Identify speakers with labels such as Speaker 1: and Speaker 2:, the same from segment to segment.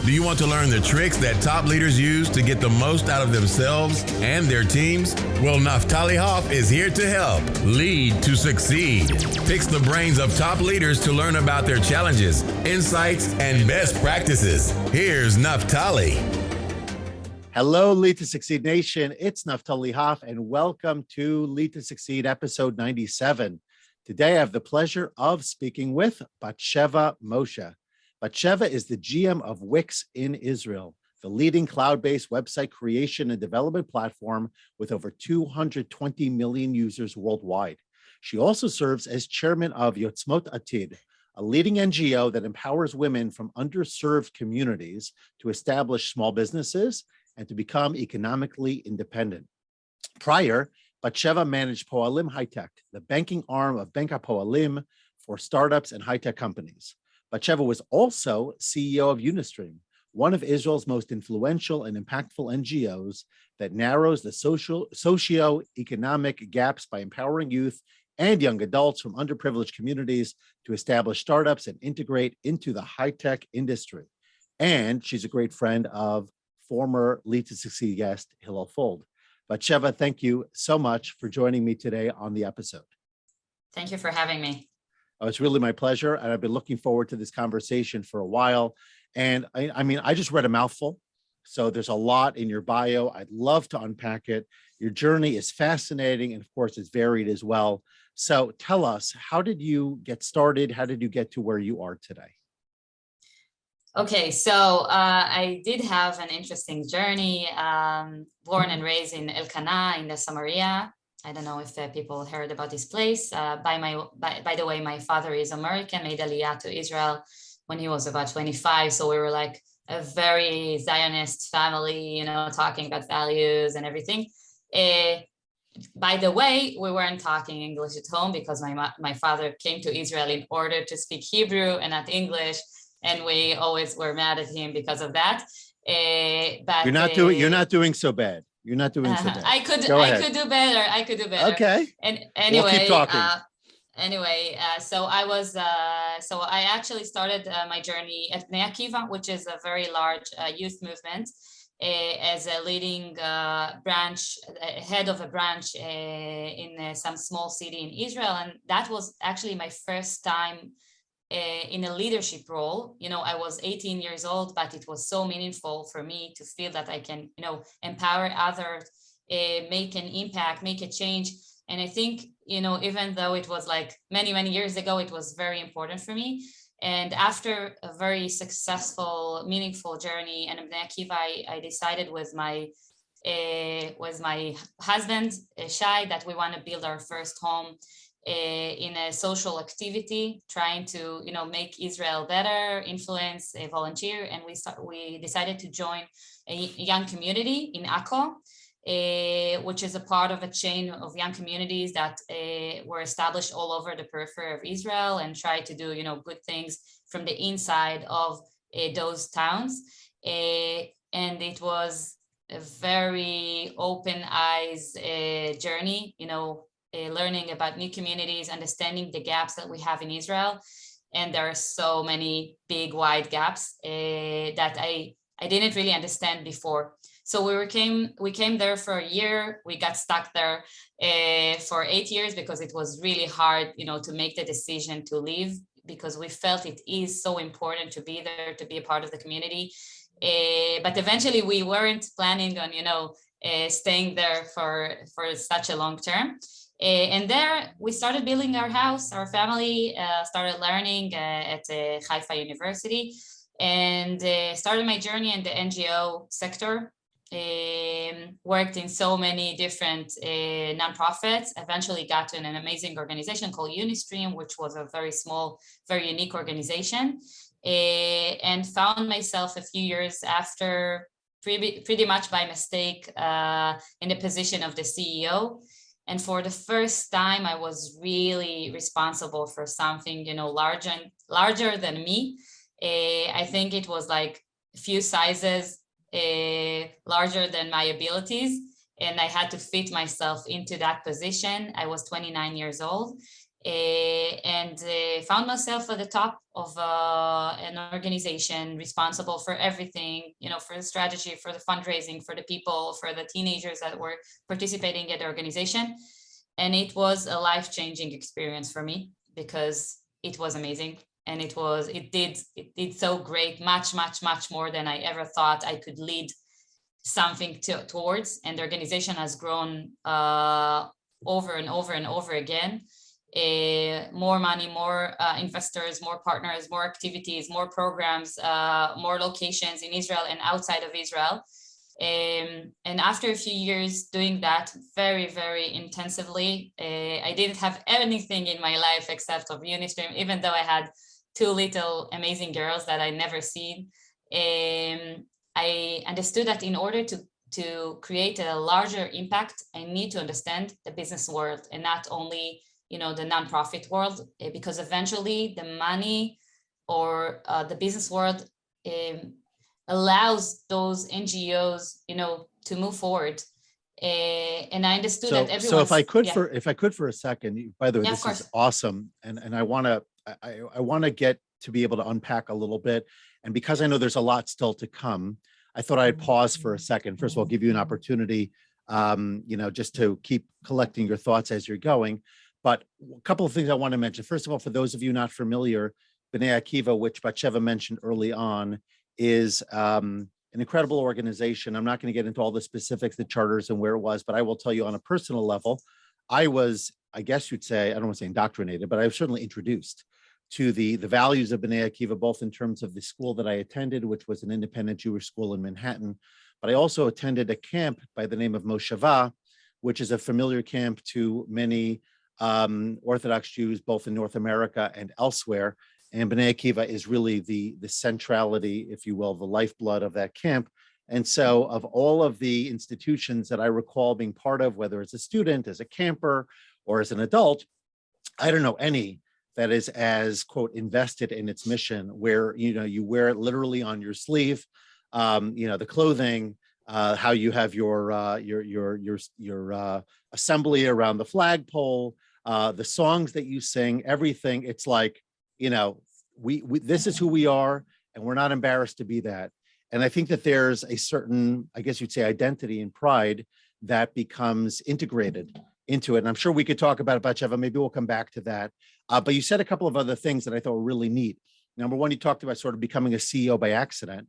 Speaker 1: Do you want to learn the tricks that top leaders use to get the most out of themselves and their teams? Well, Naftali Hoff is here to help. Lead to succeed. Picks the brains of top leaders to learn about their challenges, insights, and best practices. Here's Naftali.
Speaker 2: Hello, Lead to Succeed Nation. It's Naftali Hoff, and welcome to Lead to Succeed, episode 97. Today, I have the pleasure of speaking with Batsheva Moshe. Batsheva is the GM of Wix in Israel, the leading cloud-based website creation and development platform with over 220 million users worldwide. She also serves as chairman of Yotzmot Atid, a leading NGO that empowers women from underserved communities to establish small businesses and to become economically independent. Prior, Batsheva managed Poalim Hitech, the banking arm of Bank HaPoalim for startups and high-tech companies. Batsheva was also CEO of Unistream, one of Israel's most influential and impactful NGOs that narrows the socio-economic gaps by empowering youth and young adults from underprivileged communities to establish startups and integrate into the high-tech industry. And she's a great friend of former Lead to Succeed guest, Hillel Fold. Batsheva, thank you so much for joining me today on the episode.
Speaker 3: Thank you for having me.
Speaker 2: Oh, it's really my pleasure. And I've been looking forward to this conversation for a while. And I just read a mouthful. So there's a lot in your bio. I'd love to unpack it. Your journey is fascinating. And of course, it's varied as well. So tell us, how did you get started? How did you get to where you are today?
Speaker 3: Okay, so I did have an interesting journey, born and raised in Elkanah in the Samaria. I don't know if people heard about this place. By the way, my father is American, made Aliyah to Israel when he was about 25. So we were like a very Zionist family, you know, talking about values and everything. By the way, we weren't talking English at home because my father came to Israel in order to speak Hebrew and not English. And we always were mad at him because of that. But
Speaker 2: you're not doing so bad. You're not doing so bad.
Speaker 3: I could do better.
Speaker 2: Okay.
Speaker 3: And anyway,
Speaker 2: we'll keep talking.
Speaker 3: So I actually started my journey at Bnei Akiva, which is a very large youth movement, as a leading head of a branch in some small city in Israel. And that was actually my first time in a leadership role. You know, I was 18 years old, but it was so meaningful for me to feel that I can, you know, empower others, make an impact, make a change. And I think, you know, even though it was like many, many years ago, it was very important for me. And after a very successful, meaningful journey in Bnei Akiva, I decided with my husband, Shai, that we want to build our first home in a social activity, trying to, you know, make Israel better, influence, volunteer. And we decided to join a young community in Akko, which is a part of a chain of young communities that were established all over the periphery of Israel and try to do, you know, good things from the inside of those towns. And it was a very open eyes journey, you know, learning about new communities, understanding the gaps that we have in Israel. And there are so many big, wide gaps that I didn't really understand before. So we came there for a year. We got stuck there for 8 years because it was really hard, you know, to make the decision to leave, because we felt it is so important to be there, to be a part of the community. But eventually we weren't planning on, you know, staying there for such a long term. And there we started building our house. Our family started learning at Haifa University, and started my journey in the NGO sector. Worked in so many different nonprofits, eventually got to an amazing organization called Unistream, which was a very small, very unique organization, and found myself a few years after, pretty much by mistake, in the position of the CEO. And for the first time, I was really responsible for something, you know, larger than me. I think it was like a few sizes larger than my abilities, and I had to fit myself into that position. I was 29 years old, and found myself at the top of an organization responsible for everything, for the strategy, for the fundraising, for the people, for the teenagers that were participating at the organization. And it was a life-changing experience for me because it was amazing. And it did so great, much more than I ever thought I could lead something towards. And the organization has grown over and over again. More money, more investors, more partners, more activities, more programs, more locations in Israel and outside of Israel. And after a few years doing that very, very intensively, I didn't have anything in my life except of Unistream, even though I had two little amazing girls that I never seen. I understood that in order to create a larger impact, I need to understand the business world and not only the nonprofit world, because eventually the money or the business world allows those NGOs, to move forward. And I understood that everyone.
Speaker 2: So if I could for a second, by the way, this is awesome, and I want to get to be able to unpack a little bit, and because I know there's a lot still to come, I thought I'd pause for a second. First of all, give you an opportunity, just to keep collecting your thoughts as you're going. But a couple of things I want to mention. First of all, for those of you not familiar, Bnei Akiva, which Batsheva mentioned early on, is an incredible organization. I'm not going to get into all the specifics, the charters and where it was, but I will tell you on a personal level, I was, I guess you'd say, I don't want to say indoctrinated, but I was certainly introduced to the values of Bnei Akiva, both in terms of the school that I attended, which was an independent Jewish school in Manhattan, but I also attended a camp by the name of Mosheva, which is a familiar camp to many Orthodox Jews, both in North America and elsewhere. And Bnei Akiva is really the centrality, if you will, the lifeblood of that camp. And so of all of the institutions that I recall being part of, whether as a student, as a camper, or as an adult, I don't know any that is as, quote, invested in its mission, where, you wear it literally on your sleeve, the clothing, how you have your assembly around the flagpole, the songs that you sing, everything. It's like, we this is who we are, and we're not embarrassed to be that. And I think that there's a certain, I guess you'd say, identity and pride that becomes integrated into it. And I'm sure we could talk about it, Batsheva. Maybe we'll come back to that. But you said a couple of other things that I thought were really neat. Number one, you talked about sort of becoming a CEO by accident,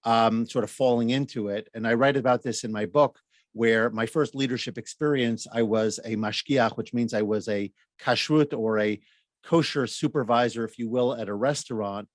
Speaker 2: sort of falling into it. And I write about this in my book, where my first leadership experience, I was a mashgiach, which means I was a kashrut or a kosher supervisor, if you will, at a restaurant.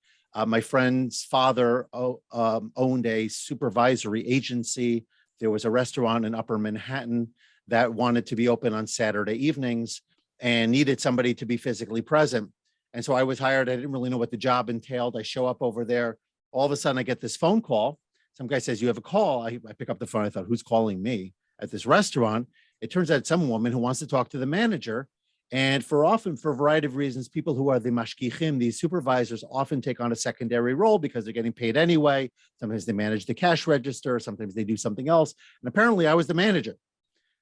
Speaker 2: My friend's father owned a supervisory agency. There was a restaurant in Upper Manhattan that wanted to be open on Saturday evenings and needed somebody to be physically present. And so I was hired. I didn't really know what the job entailed. I show up over there. All of a sudden, I get this phone call. Some guy says, "You have a call." I pick up the phone. I thought, who's calling me at this restaurant? It turns out it's some woman who wants to talk to the manager. And for a variety of reasons, people who are the mashgichim, these supervisors, often take on a secondary role because they're getting paid anyway. Sometimes they manage the cash register. Sometimes they do something else. And apparently I was the manager,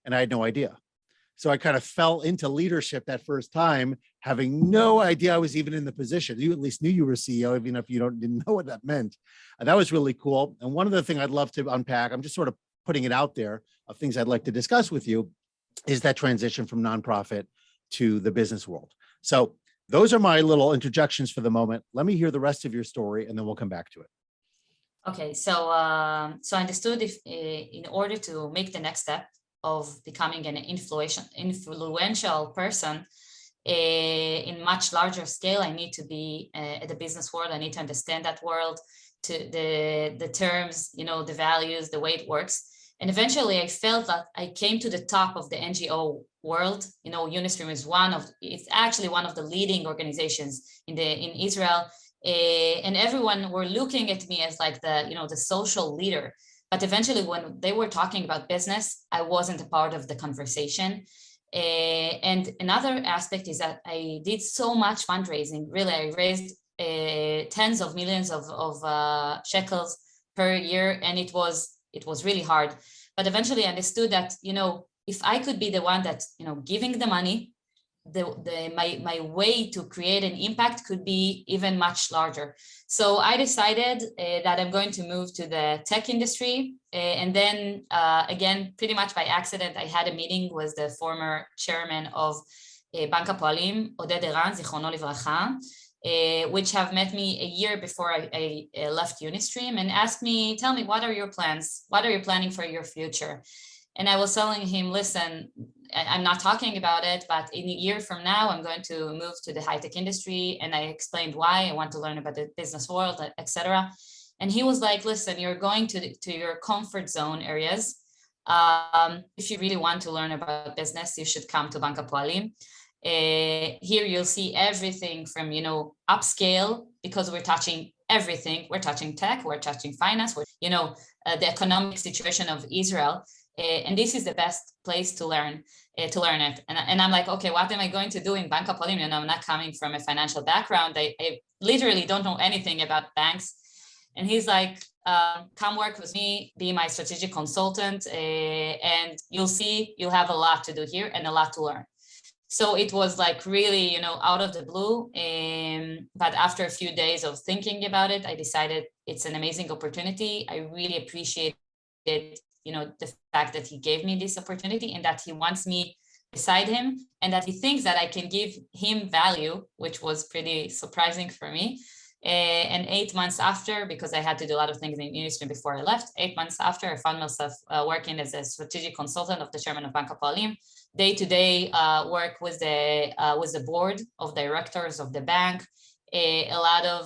Speaker 2: and I had no idea. So I kind of fell into leadership that first time, having no idea I was even in the position. You at least knew you were CEO, even if you didn't know what that meant. And that was really cool. And one of the things I'd love to unpack, I'm just sort of putting it out there, of things I'd like to discuss with you, is that transition from nonprofit to the business world. So those are my little interjections for the moment. Let me hear the rest of your story, and then we'll come back to it.
Speaker 3: Okay, so I understood in order to make the next step of becoming an influential person in much larger scale, I need to be at the business world. I need to understand that world, to the terms, the values, the way it works. And eventually I felt that I came to the top of the NGO world. Unistream is it's actually one of the leading organizations in Israel. And everyone were looking at me as like the social leader. But eventually when they were talking about business, I wasn't a part of the conversation. And another aspect is that I did so much fundraising. Really, I raised tens of millions of shekels per year, and it was really hard. But eventually I understood that, if I could be the one that's, giving the money, my way to create an impact could be even much larger. So I decided that I'm going to move to the tech industry. And then again, pretty much by accident, I had a meeting with the former chairman of Bank Hapoalim, Oded Eran, Zichrono Livracha, which have met me a year before I left Unistream, and asked me, tell me, what are your plans? What are you planning for your future? And I was telling him, listen, I'm not talking about it, but in a year from now, I'm going to move to the high-tech industry. And I explained why I want to learn about the business world, etc. And he was like, listen, you're going to your comfort zone areas. If you really want to learn about business, you should come to Bank Hapoalim. Here you'll see everything from, upscale, because we're touching everything. We're touching tech, we're touching finance, the economic situation of Israel. And this is the best place to learn it. And I'm like, okay, what am I going to do in Bank Hapoalim? I'm not coming from a financial background. I literally don't know anything about banks. And he's like, come work with me, be my strategic consultant, and you'll see you'll have a lot to do here and a lot to learn. So it was like really, out of the blue. But after a few days of thinking about it, I decided it's an amazing opportunity. I really appreciate it, the fact that he gave me this opportunity and that he wants me beside him and that he thinks that I can give him value, which was pretty surprising for me. And 8 months after, because I had to do a lot of things in Unistream before I left, 8 months after, I found myself working as a strategic consultant of the chairman of Bank Hapoalim, day-to-day work with the board of directors of the bank, a lot of,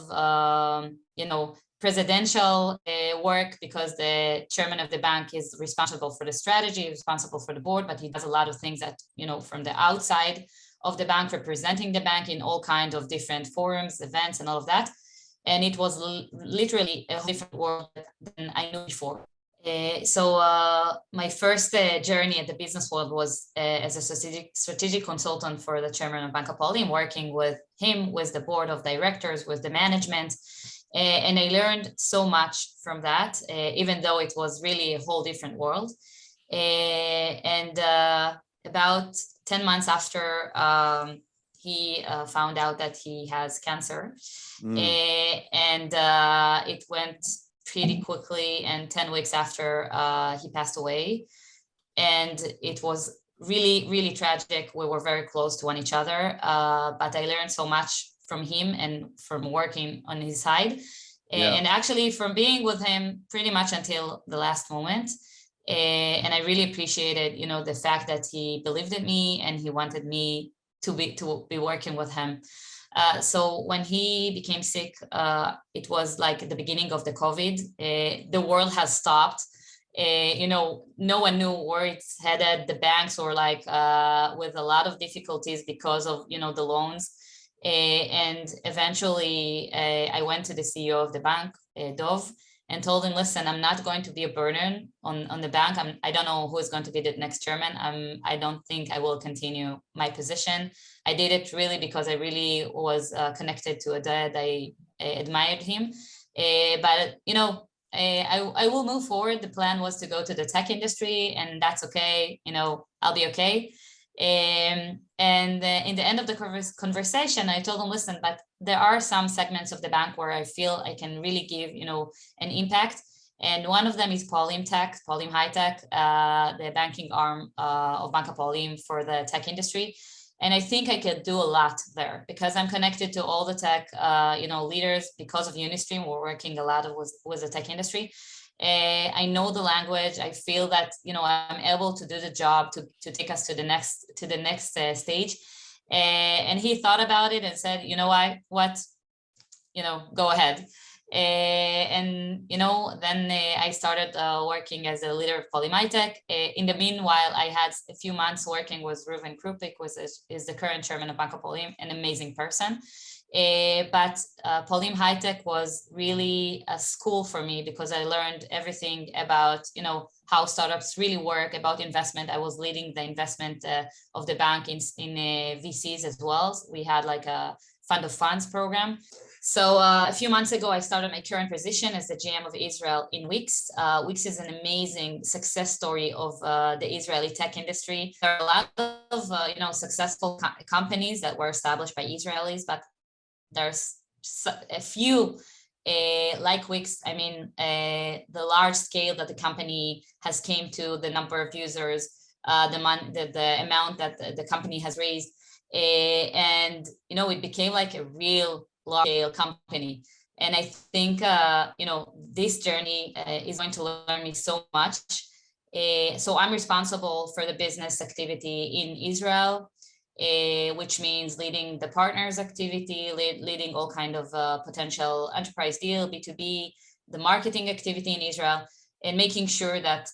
Speaker 3: presidential work, because the chairman of the bank is responsible for the strategy, responsible for the board, but he does a lot of things that, from the outside of the bank, representing the bank in all kinds of different forums, events, and all of that. And it was literally a different world than I knew before. So my first journey at the business world was as a strategic consultant for the chairman of Bank Hapoalim, working with him, with the board of directors, with the management. And I learned so much from that, even though it was really a whole different world. And about 10 months after, he found out that he has cancer. And it went pretty quickly. And 10 weeks after, he passed away. And it was really, really tragic. We were very close to each other, but I learned so much from him and from working on his side. And actually from being with him pretty much until the last moment. And I really appreciated, the fact that he believed in me and he wanted me to be working with him. So when he became sick, it was like at the beginning of the COVID. The world has stopped. No one knew where it's headed. The banks were like with a lot of difficulties because of the loans. And eventually, I went to the CEO of the bank, Dov, and told him, listen, I'm not going to be a burden on the bank. I don't know who is going to be the next chairman. I don't think I will continue my position. I did it really because I really was connected to Oded. I admired him. But, I will move forward. The plan was to go to the tech industry, and that's okay. I'll be okay. And in the end of the conversation, I told him, listen, but there are some segments of the bank where I feel I can really give, an impact. And one of them is Hapoalim Tech, Hapoalim Hitech, the banking arm of Bank Hapoalim for the tech industry. And I think I could do a lot there because I'm connected to all the tech, leaders. Because of Unistream, we're working a lot with the tech industry. I know the language. I feel that I'm able to do the job to take us to the next stage. And he thought about it and said, go ahead. And then I started working as a leader of Hapoalim Hitech. In the meanwhile, I had a few months working with Reuven Krupik, which is the current chairman of Bank Hapoalim, an amazing person. But Hapoalim Hitech was really a school for me because I learned everything about how startups really work, about investment. I was leading the investment of the bank in VCs as well. We had like a fund of funds program. So a few months ago, I started my current position as the GM of Israel in Wix. Wix is an amazing success story of the Israeli tech industry. There are a lot of successful companies that were established by Israelis, but there's a few like Wix. I mean, the large scale that the company has came to, the number of users, the amount that the company has raised, and it became like a real large-scale company. And I think, this journey is going to learn me so much. So I'm responsible for the business activity in Israel, which means leading the partners activity, leading all kind of potential enterprise deal, B2B, the marketing activity in Israel, and making sure that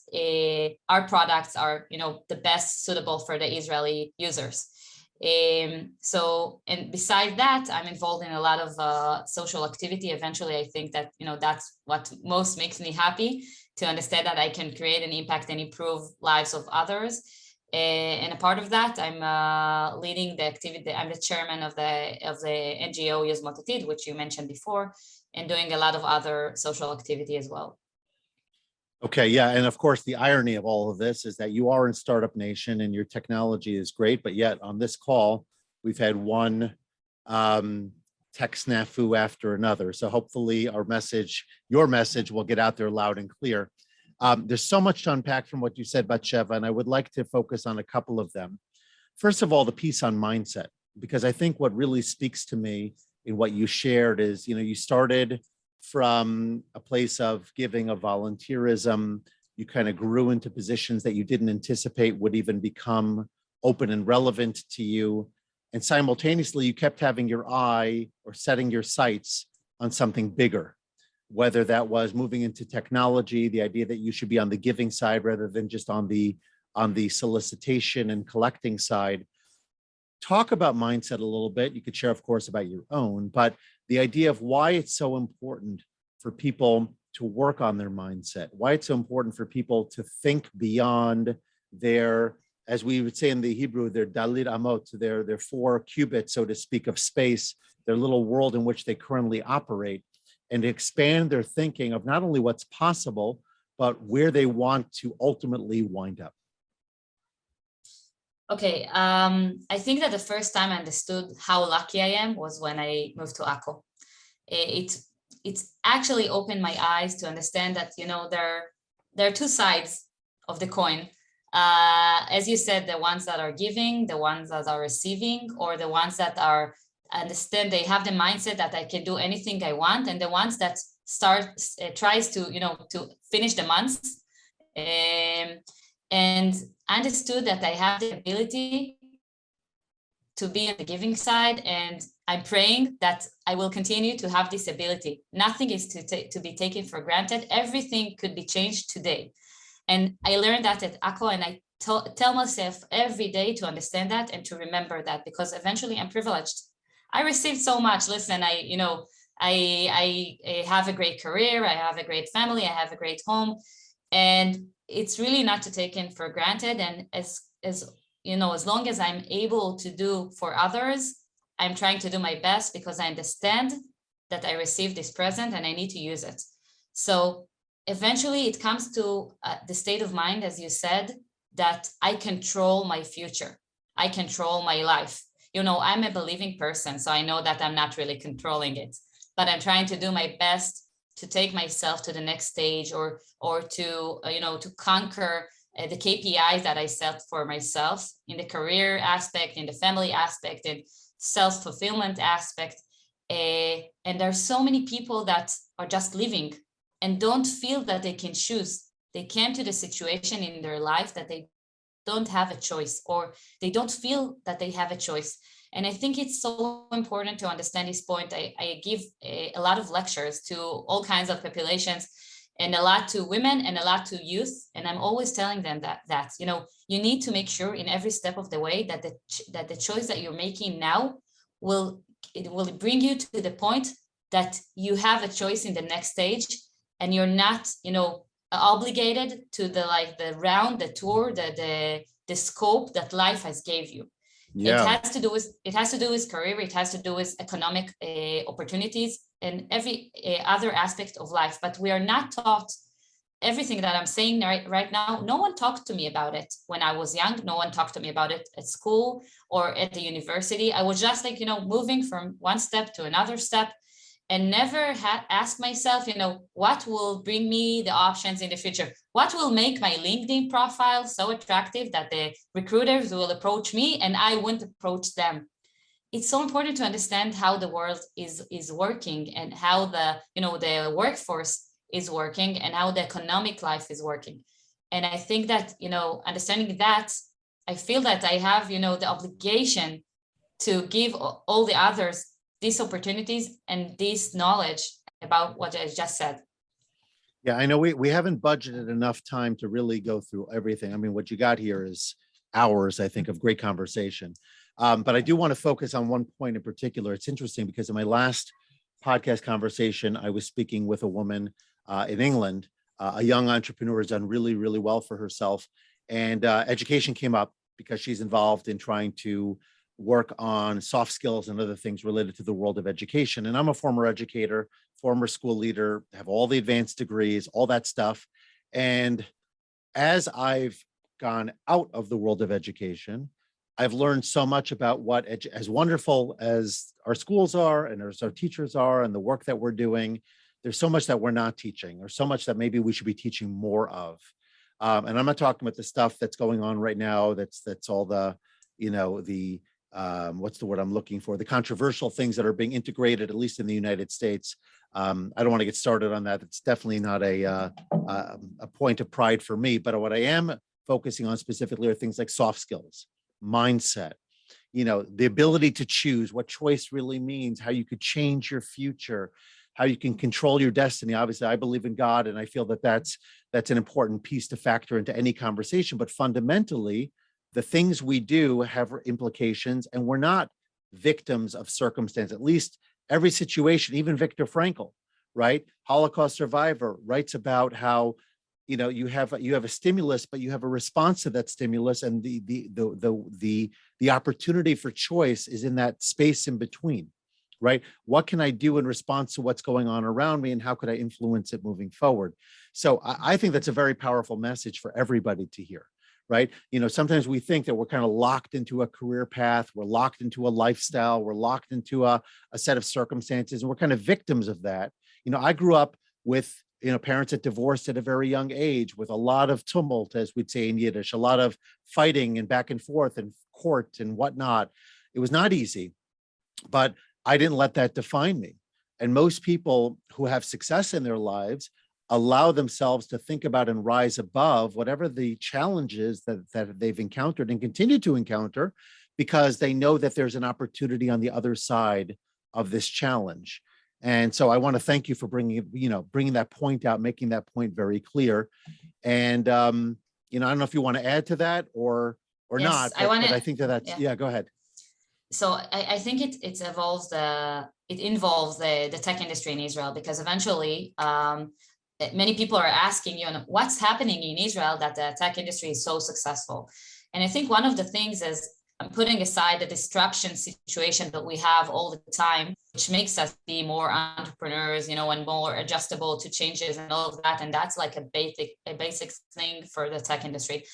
Speaker 3: our products are, the best suitable for the Israeli users. And besides that, I'm involved in a lot of social activity. Eventually, I think that, that's what most makes me happy, to understand that I can create an impact and improve lives of others. And a part of that, I'm leading the activity. I'm the chairman of the NGO Yozmot Atid, which you mentioned before, and doing a lot of other social activity as well.
Speaker 2: Okay, yeah, and of course, the irony of all of this is that you are in Startup Nation and your technology is great, but yet on this call, we've had one tech snafu after another. So hopefully your message will get out there loud and clear. There's so much to unpack from what you said, Batsheva, and I would like to focus on a couple of them. First of all, the piece on mindset, because I think what really speaks to me in what you shared is, you started from a place of giving, of volunteerism. You kind of grew into positions that you didn't anticipate would even become open and relevant to you. And simultaneously, you kept having your eye or setting your sights on something bigger, whether that was moving into technology, the idea that you should be on the giving side rather than just on the solicitation and collecting side. Talk about mindset a little bit. You could share, of course, about your own, but the idea of why it's so important for people to work on their mindset, why it's so important for people to think beyond their, as we would say in the Hebrew, their dalit amot, their 4 cubits, so to speak, of space, their little world in which they currently operate, and expand their thinking of not only what's possible, but where they want to ultimately wind up.
Speaker 3: Okay, I think that the first time I understood how lucky I am was when I moved to Akko. It's actually opened my eyes to understand that, there are 2 sides of the coin. As you said, the ones that are giving, the ones that are receiving, or the ones that are understand they have the mindset that I can do anything I want, and the ones that tries to, to finish the months. And I understood that I have the ability to be on the giving side, and I'm praying that I will continue to have this ability. Nothing is to be taken for granted. Everything could be changed today. And I learned that at Akko, and I tell myself every day to understand that and to remember that, because eventually I'm privileged. I received so much. Listen, I have a great career, I have a great family, I have a great home, and it's really not to take it for granted. And as long as I'm able to do for others, I'm trying to do my best, because I understand that I received this present and I need to use it. So eventually it comes to the state of mind, as you said, that I control my future. I control my life. I'm a believing person, so I know that I'm not really controlling it, but I'm trying to do my best to take myself to the next stage, or to, to conquer the KPIs that I set for myself in the career aspect, in the family aspect, and self-fulfillment aspect. And there's so many people that are just living and don't feel that they can choose. They came to the situation in their life that they don't have a choice, or they don't feel that they have a choice. And I think it's so important to understand this point. I give a lot of lectures to all kinds of populations, and a lot to women and a lot to youth. And I'm always telling them that you need to make sure in every step of the way that the choice that you're making now will bring you to the point that you have a choice in the next stage, and you're not, obligated to the round, the tour, the scope that life has gave you. It
Speaker 2: Yeah.
Speaker 3: has to do with career. It has to do with economic opportunities and every other aspect of life. But we are not taught everything that I'm saying right now. No one talked to me about it when I was young. No one talked to me about it at school or at the university. I was just like, moving from one step to another step, and never had asked myself, what will bring me the options in the future? What will make my LinkedIn profile so attractive that the recruiters will approach me and I won't approach them? It's so important to understand how the world is working, and how the workforce is working, and how the economic life is working. And I think that, understanding that, I feel that I have, the obligation to give all the others these opportunities and this knowledge about what I just said.
Speaker 2: Yeah, I know we haven't budgeted enough time to really go through everything. I mean, what you got here is hours, I think, of great conversation. But I do want to focus on one point in particular. It's interesting because in my last podcast conversation, I was speaking with a woman in England, a young entrepreneur who's done really, really well for herself. And education came up because she's involved in trying to work on soft skills and other things related to the world of education. And I'm a former educator, former school leader, have all the advanced degrees, all that stuff. And as I've gone out of the world of education, I've learned so much about what, as wonderful as our schools are and as our teachers are and the work that we're doing, there's so much that we're not teaching, or so much that maybe we should be teaching more of. And I'm not talking about the stuff that's going on right now. That's all the, what's the word I'm looking for? The controversial things that are being integrated, at least in the United States. I don't want to get started on that. It's definitely not a point of pride for me. But what I am focusing on specifically are things like soft skills, mindset, the ability to choose, what choice really means, how you could change your future, how you can control your destiny. Obviously, I believe in God, and I feel that that's an important piece to factor into any conversation. But fundamentally, the things we do have implications, and we're not victims of circumstance. At least every situation, even Viktor Frankl, right? Holocaust survivor, writes about how, you have a stimulus, but you have a response to that stimulus, and the opportunity for choice is in that space in between, right? What can I do in response to what's going on around me, and how could I influence it moving forward? So I think that's a very powerful message for everybody to hear. Right? Sometimes we think that we're kind of locked into a career path, we're locked into a lifestyle, we're locked into a set of circumstances, and we're kind of victims of that. I grew up with, parents that divorced at a very young age, with a lot of tumult, as we'd say in Yiddish, a lot of fighting and back and forth and court and whatnot. It was not easy, but I didn't let that define me. And most people who have success in their lives allow themselves to think about and rise above whatever the challenges that they've encountered and continue to encounter, because they know that there's an opportunity on the other side of this challenge. And so I want to thank you for bringing that point out, making that point very clear. And, I don't know if you want to add to that or
Speaker 3: Yes,
Speaker 2: not, but I think that's, yeah, go ahead.
Speaker 3: So I think it involves the tech industry in Israel, because eventually, many people are asking, what's happening in Israel that the tech industry is so successful? And I think one of the things is putting aside the disruption situation that we have all the time, which makes us be more entrepreneurs, and more adjustable to changes and all of that. And that's like a basic thing for the tech industry.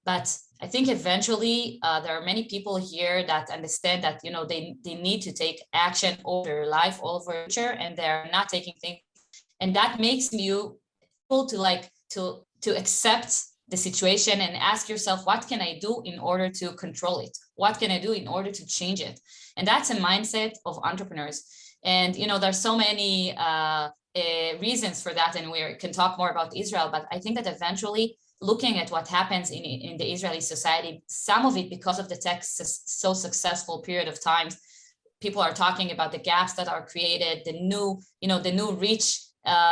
Speaker 3: But I think eventually there are many people here that understand that, they need to take action over their life, over their future, and they're not taking things. And that makes you able to accept the situation and ask yourself, what can I do in order to control it? What can I do in order to change it? And that's a mindset of entrepreneurs. And, there's so many reasons for that. And we can talk more about Israel, but I think that eventually looking at what happens in the Israeli society, some of it because of the tech so successful period of time, people are talking about the gaps that are created, the new rich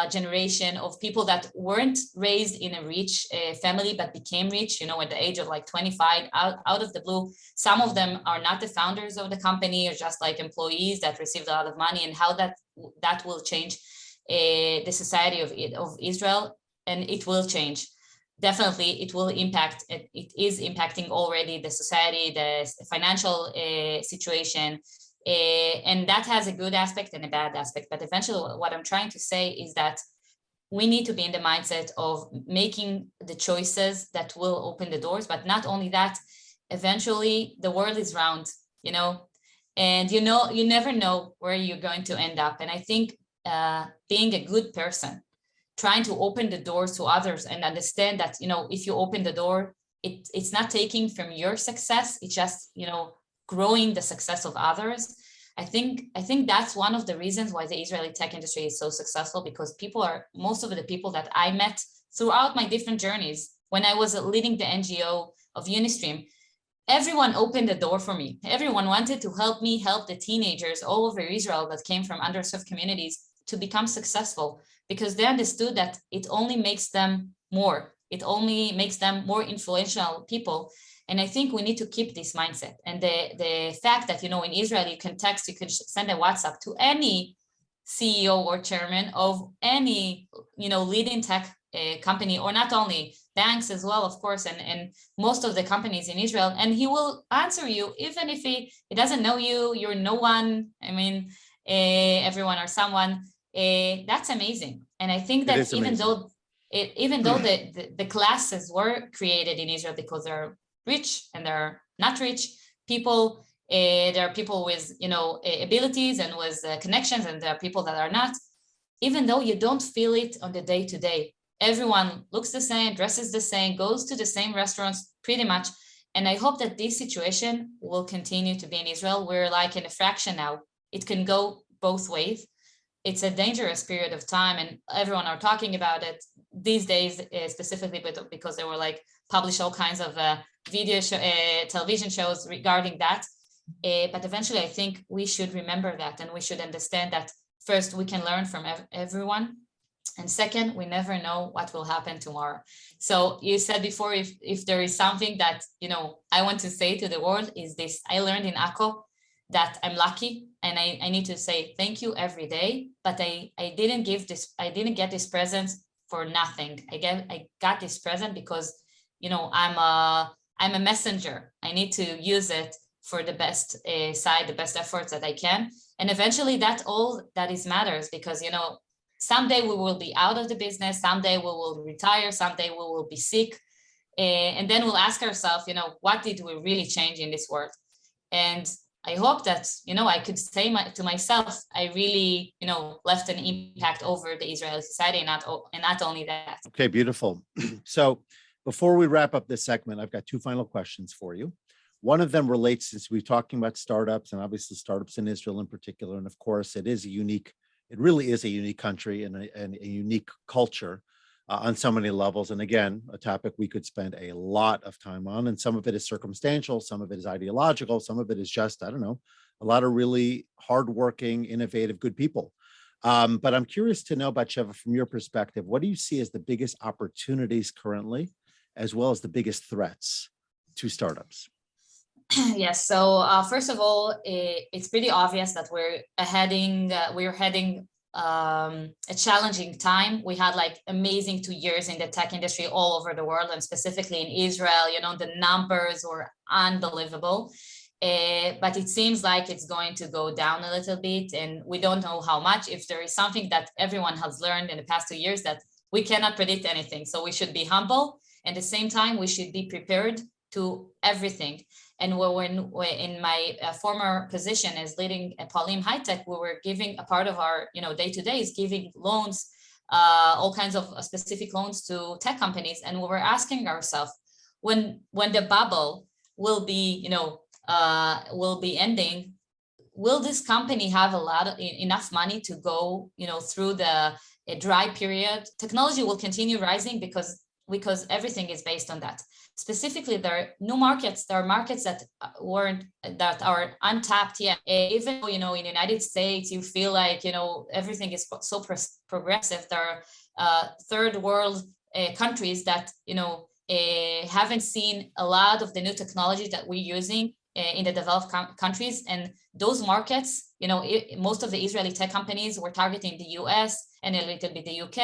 Speaker 3: generation of people that weren't raised in a rich family but became rich, at the age of like 25 out of the blue. Some of them are not the founders of the company, or just like employees that received a lot of money, and how that will change the society of Israel, and it will change. definitely it will impact, it is impacting already the society, the financial situation, and that has a good aspect and a bad aspect. But eventually what I'm trying to say is that we need to be in the mindset of making the choices that will open the doors. But not only that, eventually the world is round, and you never know where you're going to end up. And I think being a good person, trying to open the doors to others and understand that, if you open the door, it's not taking from your success, it's just, growing the success of others. I think that's one of the reasons why the Israeli tech industry is so successful, because most of the people that I met throughout my different journeys, when I was leading the NGO of Unistream, everyone opened the door for me. Everyone wanted to help me help the teenagers all over Israel that came from underserved communities to become successful, because they understood that it only makes them more. It only makes them more influential people. And I think we need to keep this mindset. And the fact that, in Israel, you can text, you can send a WhatsApp to any CEO or chairman of any, leading tech company, or not only banks as well, of course, and most of the companies in Israel, and he will answer you, even if he doesn't know you, you're no one, everyone or someone. That's amazing. And I think that even though the classes were created in Israel because they're rich and they're not rich people, there are people with abilities and with connections, and there are people that are not. Even though you don't feel it on the day-to-day, everyone looks the same, dresses the same, goes to the same restaurants pretty much. And I hope that this situation will continue to be in Israel. We're like in a fraction now. It can go both ways. It's a dangerous period of time, and everyone are talking about it these days, specifically because they were publish all kinds of television shows regarding that. But eventually, I think we should remember that, and we should understand that first, we can learn from everyone. And second, we never know what will happen tomorrow. So you said before, if there is something that, I want to say to the world, is this: I learned in Akko that I'm lucky, and I need to say thank you every day. But I didn't get this present for nothing. I got this present because, I'm a messenger. I need to use it for the best side, the best efforts that I can. And eventually that's all that is matters, because, someday we will be out of the business, someday we will retire, someday we will be sick. And then we'll ask ourselves, what did we really change in this world? And I hope that, I could say to myself, I really, left an impact over the Israeli society, and not only that.
Speaker 2: Okay, beautiful. So before we wrap up this segment, I've got two final questions for you. One of them relates, since we're talking about startups, and obviously startups in Israel in particular, and of course it really is a unique country and a unique culture on so many levels. And again, a topic we could spend a lot of time on, and some of it is circumstantial, some of it is ideological, some of it is just, a lot of really hardworking, innovative, good people. But I'm curious to know, Batsheva, from your perspective, what do you see as the biggest opportunities currently, as well as the biggest threats to startups?
Speaker 3: Yes. So first of all, it's pretty obvious that we're heading a challenging time. We had amazing 2 years in the tech industry all over the world, and specifically in Israel. The numbers were unbelievable. But it seems like it's going to go down a little bit, and we don't know how much. If there is something that everyone has learned in the past 2 years, that we cannot predict anything. So we should be humble. At the same time, we should be prepared to everything. And when in my former position as leading Paulim Hitech, we were giving a part of our day-to-day is giving loans, all kinds of specific loans to tech companies. And we were asking ourselves, when the bubble will be ending, will this company have enough money to go through the dry period? Technology will continue rising because everything is based on that. Specifically, there are new markets. There are markets that are untapped yet. Even though, in the United States, you feel like, everything is so progressive. There are third world countries that, haven't seen a lot of the new technology that we're using in the developed countries. And those markets, most of the Israeli tech companies were targeting the US and a little bit the UK,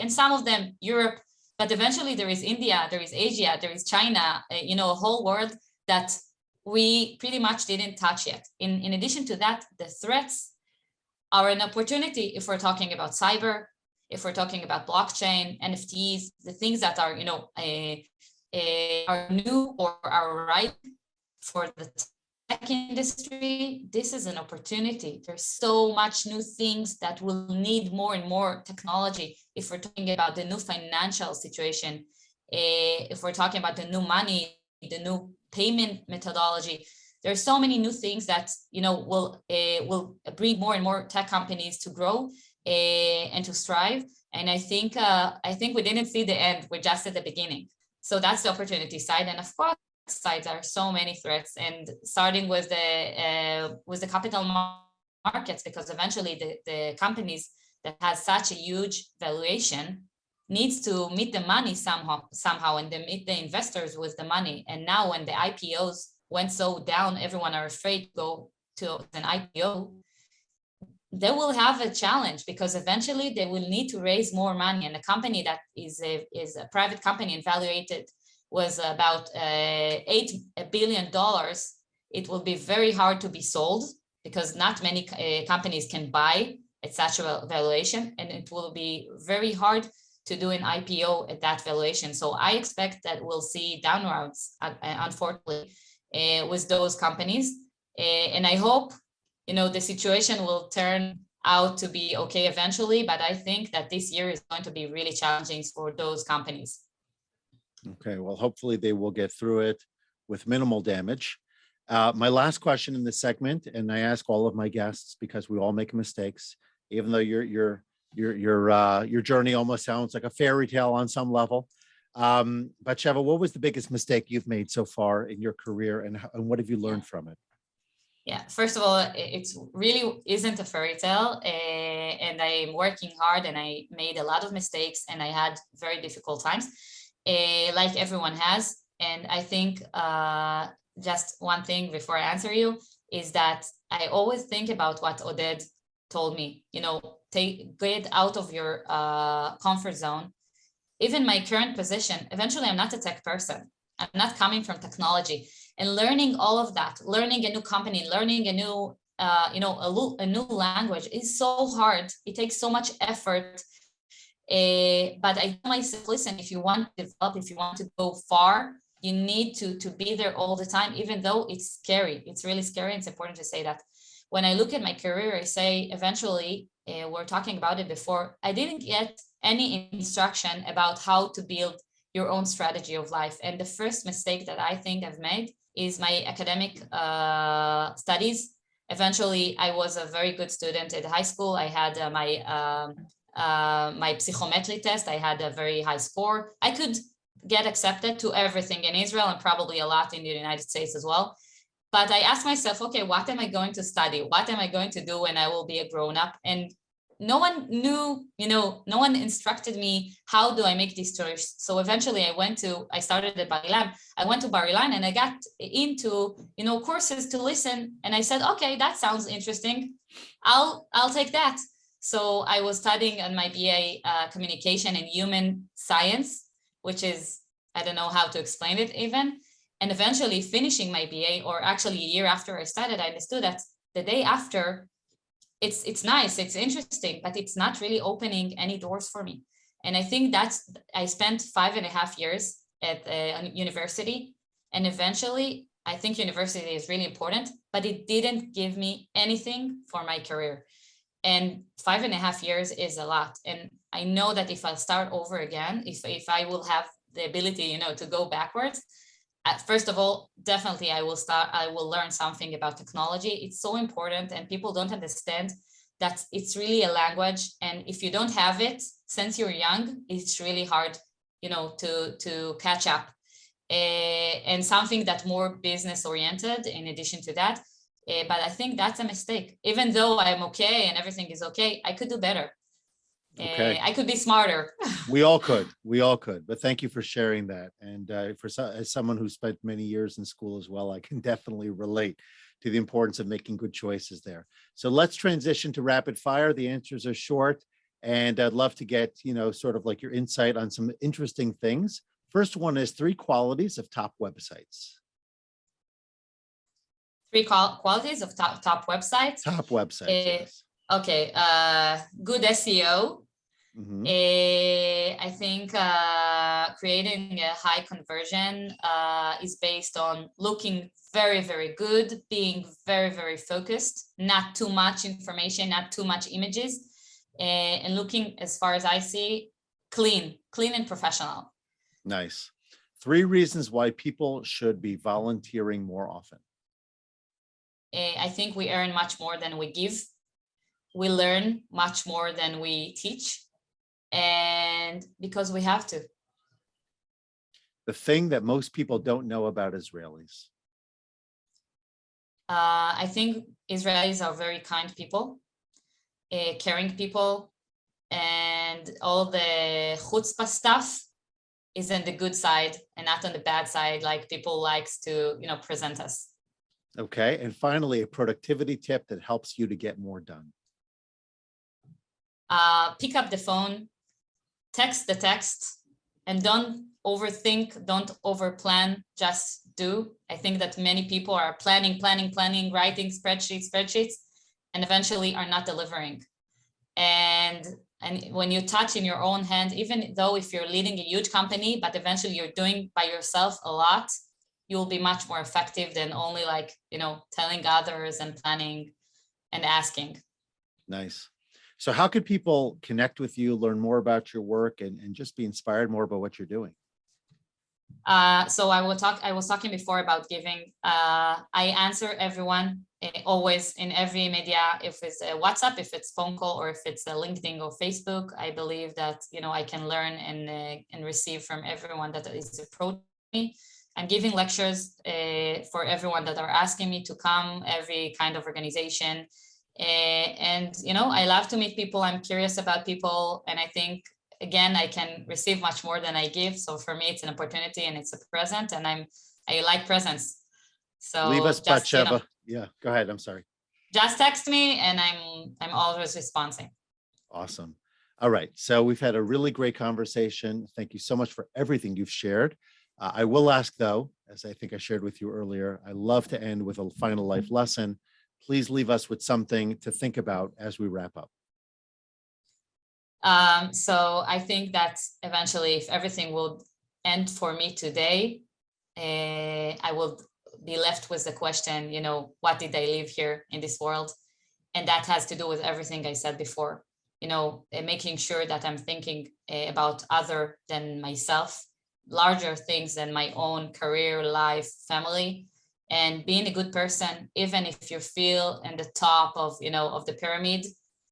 Speaker 3: and some of them Europe. But eventually there is India, there is Asia, there is China, a whole world that we pretty much didn't touch yet. In addition to that, the threats are an opportunity if we're talking about cyber, if we're talking about blockchain, NFTs, the things that are, are new or are right for the tech industry. This is an opportunity. There's so much new things that will need more and more technology. If we're talking about the new financial situation, if we're talking about the new money, the new payment methodology, there's so many new things that will bring more and more tech companies to grow and to strive. And I think we didn't see the end. We're just at the beginning. So that's the opportunity side. And of course, sides are so many threats, and starting with the capital markets, because eventually the companies that has such a huge valuation needs to meet the money somehow, and they meet the investors with the money. And now when the IPOs went so down, everyone are afraid to go to an IPO. They will have a challenge because eventually they will need to raise more money. And a company that is a private company and valuated was about $8 billion, it will be very hard to be sold because not many companies can buy at such a valuation, and it will be very hard to do an IPO at that valuation. So I expect that we'll see downwards, unfortunately, with those companies. And I hope, the situation will turn out to be okay eventually, but I think that this year is going to be really challenging for those companies.
Speaker 2: Okay, well, hopefully they will get through it with minimal damage. My last question in this segment, and I ask all of my guests because we all make mistakes, even though your journey almost sounds like a fairy tale on some level. Batsheva, what was the biggest mistake you've made so far in your career, and what have you learned from it?
Speaker 3: Yeah, first of all, it really isn't a fairy tale, and I'm working hard, and I made a lot of mistakes, and I had very difficult times, like everyone has. And I think just one thing before I answer you is that I always think about what Oded told me, get out of your comfort zone. Even my current position, eventually I'm not a tech person. I'm not coming from technology, and learning all of that, learning a new company, learning a new, a new language is so hard. It takes so much effort. But I tell myself, listen, if you want to develop, if you want to go far, you need to be there all the time, even though it's scary. It's really scary. It's important to say that. When I look at my career, I say eventually, we're talking about it before, I didn't get any instruction about how to build your own strategy of life. And the first mistake that I think I've made is my academic studies. Eventually, I was a very good student at high school. I had my psychometry test. I had a very high score. I could get accepted to everything in Israel and probably a lot in the United States as well. But I asked myself, okay, what am I going to study? What am I going to do when I will be a grown-up? And no one knew, no one instructed me, how do I make this choice? So eventually I started at Bar-Ilan. I went to Bar-Ilan and I got into, courses to listen. And I said, okay, that sounds interesting. I'll take that. So I was studying on my BA communication and human science, which is, I don't know how to explain it even. And eventually finishing my BA, or actually a year after I started, I understood that the day after, it's nice, it's interesting, but it's not really opening any doors for me. And I think I spent 5.5 years at university, and eventually I think university is really important, but it didn't give me anything for my career. And 5.5 years is a lot. And I know that if I'll start over again, if I will have the ability, to go backwards, first of all, definitely I will learn something about technology. It's so important, and people don't understand that it's really a language. And if you don't have it since you're young, it's really hard, to catch up. And something that's more business oriented in addition to that. But I think that's a mistake. Even though I'm okay and everything is okay, I could do better. Okay. I could be smarter.
Speaker 2: We all could, but thank you for sharing that. And as someone who spent many years in school as well, I can definitely relate to the importance of making good choices there. So let's transition to rapid fire. The answers are short And I'd love to get, sort of like your insight on some interesting things. First one is 3 qualities of top websites.
Speaker 3: 3 qualities of top websites.
Speaker 2: Top websites. Yes.
Speaker 3: Okay. Good SEO.
Speaker 2: Mhm.
Speaker 3: I think creating a high conversion is based on looking very, very good, being very, very focused, not too much information, not too much images, and looking, as far as I see, clean and professional.
Speaker 2: Nice. 3 reasons why people should be volunteering more often.
Speaker 3: I think we earn much more than we give. We learn much more than we teach. And because we have to.
Speaker 2: The thing that most people don't know about Israelis.
Speaker 3: I think Israelis are very kind people, caring people, and all the chutzpah stuff is on the good side and not on the bad side, like people likes to, present us.
Speaker 2: Okay. And finally, a productivity tip that helps you to get more done.
Speaker 3: Pick up the phone, text the text, and don't overthink, don't overplan, just do. I think that many people are planning, writing spreadsheets, and eventually are not delivering. And when you touch in your own hand, even though if you're leading a huge company, but eventually you're doing by yourself a lot, you'll be much more effective than only telling others and planning and asking.
Speaker 2: Nice. So how could people connect with you, learn more about your work, and just be inspired more about what you're doing?
Speaker 3: So I was talking before about giving. I answer everyone always in every media, if it's a WhatsApp, if it's phone call, or if it's a LinkedIn or Facebook. I believe that, I can learn and receive from everyone that is approaching me. I'm giving lectures for everyone that are asking me to come, every kind of organization. And I love to meet people. I'm curious about people, and I think, again, I can receive much more than I give. So for me, it's an opportunity and it's a present, and I like presents. So
Speaker 2: leave us, Batsheva. Yeah, go ahead. I'm sorry.
Speaker 3: Just text me, and I'm always responding.
Speaker 2: Awesome. All right. So we've had a really great conversation. Thank you so much for everything you've shared. I will ask, though, as I think I shared with you earlier, I love to end with a final life lesson. Please leave us with something to think about as we wrap up.
Speaker 3: So I think that eventually, if everything will end for me today, I will be left with the question, what did I live here in this world? And that has to do with everything I said before, making sure that I'm thinking about other than myself, larger things than my own career, life, family, and being a good person. Even if you feel in the top of the pyramid,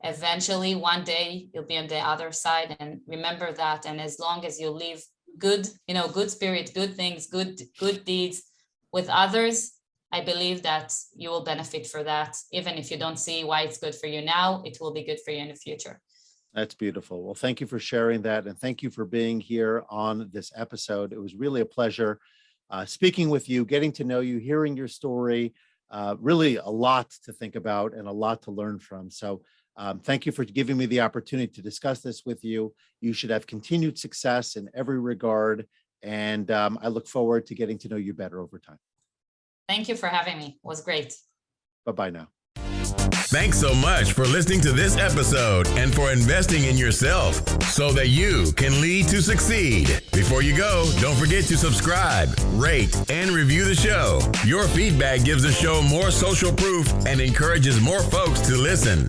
Speaker 3: eventually one day you'll be on the other side, and remember that. And as long as you live good, good spirit, good things, good deeds with others, I believe that you will benefit for that. Even if you don't see why it's good for you now, it will be good for you in the future.
Speaker 2: That's beautiful. Well, thank you for sharing that. And thank you for being here on this episode. It was really a pleasure speaking with you, getting to know you, hearing your story. Really a lot to think about and a lot to learn from. So thank you for giving me the opportunity to discuss this with you. You should have continued success in every regard. And I look forward to getting to know you better over time.
Speaker 3: Thank you for having me. It was great.
Speaker 2: Bye-bye now.
Speaker 1: Thanks so much for listening to this episode and for investing in yourself so that you can lead to succeed. Before you go, don't forget to subscribe, rate, and review the show. Your feedback gives the show more social proof and encourages more folks to listen.